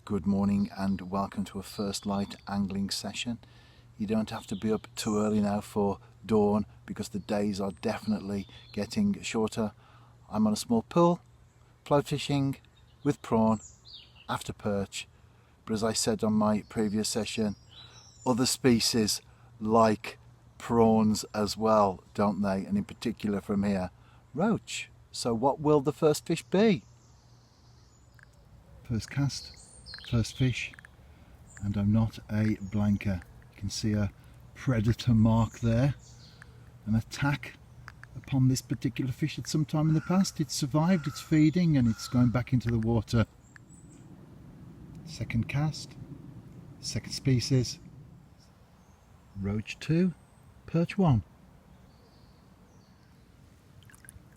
Good morning and welcome to a first light angling session. You don't have to be up too early now for dawn because the days are definitely getting shorter. I'm on a small pool, float fishing with prawn, after perch, but as I said on my previous session, other species like prawns as well, don't they? And in particular from here, roach. So what will the first fish be? First cast, first fish, and I'm not a blanker. You can see a predator mark there, an attack upon this particular fish at some time in the past. It's survived, it's feeding, and it's going back into the water. Second cast, second species, roach 2, perch 1.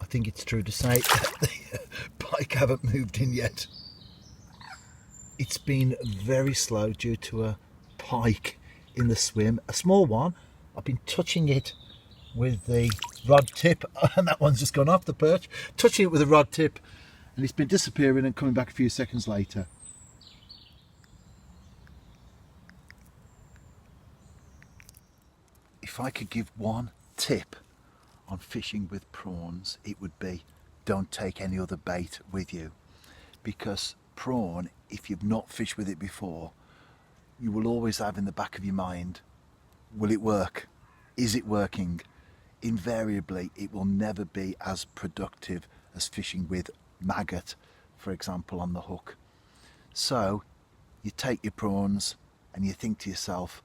I think it's true to say that the pike haven't moved in yet. It's been very slow due to a pike in the swim, a small one. I've been touching it with the rod tip, and that one's just gone off the perch, touching it with a rod tip, and it's been disappearing and coming back a few seconds later. If I could give one tip on fishing with prawns, it would be don't take any other bait with you, because prawn, if you've not fished with it before, you will always have in the back of your mind, will it work? Is it working? Invariably, it will never be as productive as fishing with maggot, for example, on the hook. So you take your prawns and you think to yourself,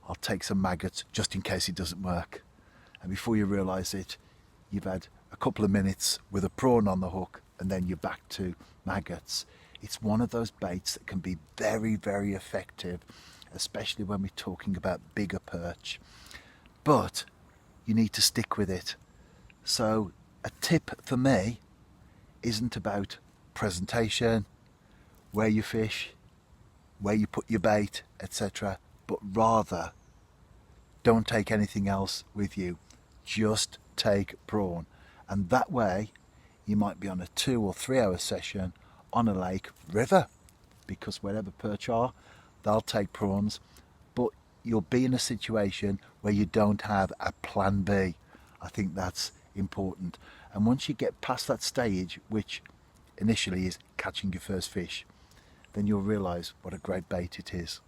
I'll take some maggots just in case it doesn't work. And before you realise it, you've had a couple of minutes with a prawn on the hook and then you're back to maggots. It's one of those baits that can be very, very effective, especially when we're talking about bigger perch. But you need to stick with it. So a tip for me isn't about presentation, where you fish, where you put your bait, etc. But rather, don't take anything else with you. Just take prawn. And that way, you might be on a 2 or 3 hour session on a lake, river, because wherever perch are, they'll take prawns, but you'll be in a situation where you don't have a plan B. I think that's important. And once you get past that stage, which initially is catching your first fish, then you'll realise what a great bait it is.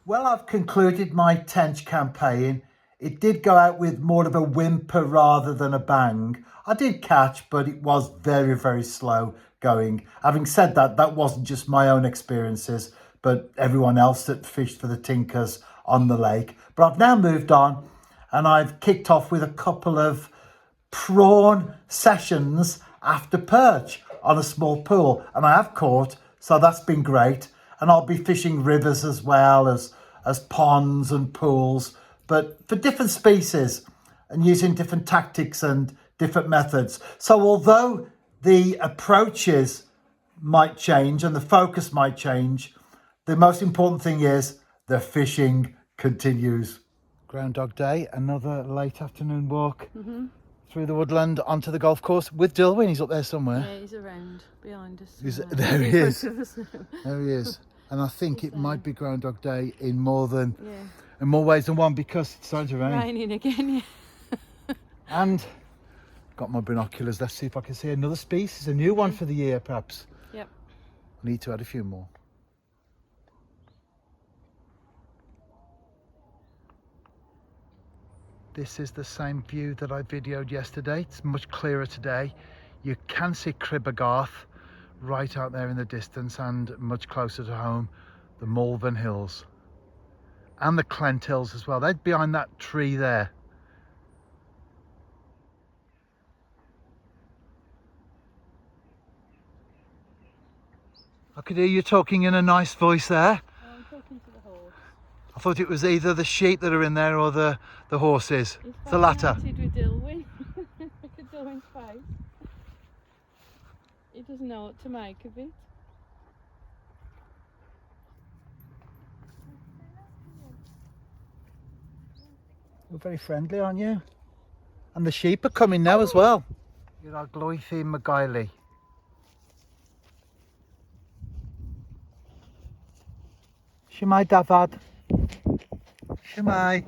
Well, I've concluded my tench campaign. It did go out with more of a whimper rather than a bang. I did catch, but it was very, very slow going. Having said that, that wasn't just my own experiences, but everyone else that fished for the Tinkers on the lake. But I've now moved on and I've kicked off with a couple of prawn sessions after perch on a small pool, and I have caught, so that's been great. And I'll be fishing rivers as well as ponds and pools, but for different species and using different tactics and different methods. So although the approaches might change and the focus might change, the most important thing is the fishing continues. Groundhog Day, another late afternoon walk through the woodland onto the golf course with Dilwyn. He's up there somewhere. Yeah, he's around behind us. There he is. There he is. And I think it might be Groundhog Day in more ways than one, because it's starting to rain. Raining again, yeah. And got my binoculars. Let's see if I can see another species, a new one for the year, perhaps. Yep. I need to add a few more. This is the same view that I videoed yesterday. It's much clearer today. You can see Cribbergarth right out there in the distance, and much closer to home, the Malvern Hills and the Clent Hills as well. They're behind that tree there. I could hear you talking in a nice voice there. Oh, I'm talking to the horse. I thought it was either the sheep that are in there or the horses. He's The latter. fascinated with Dilwyn. Look at Dilwyn's face. He doesn't know what to make of it. You're very friendly, aren't you? And the sheep are coming now as well. You're our Gloithy McGuiley. Shemai Dafad. Shemai.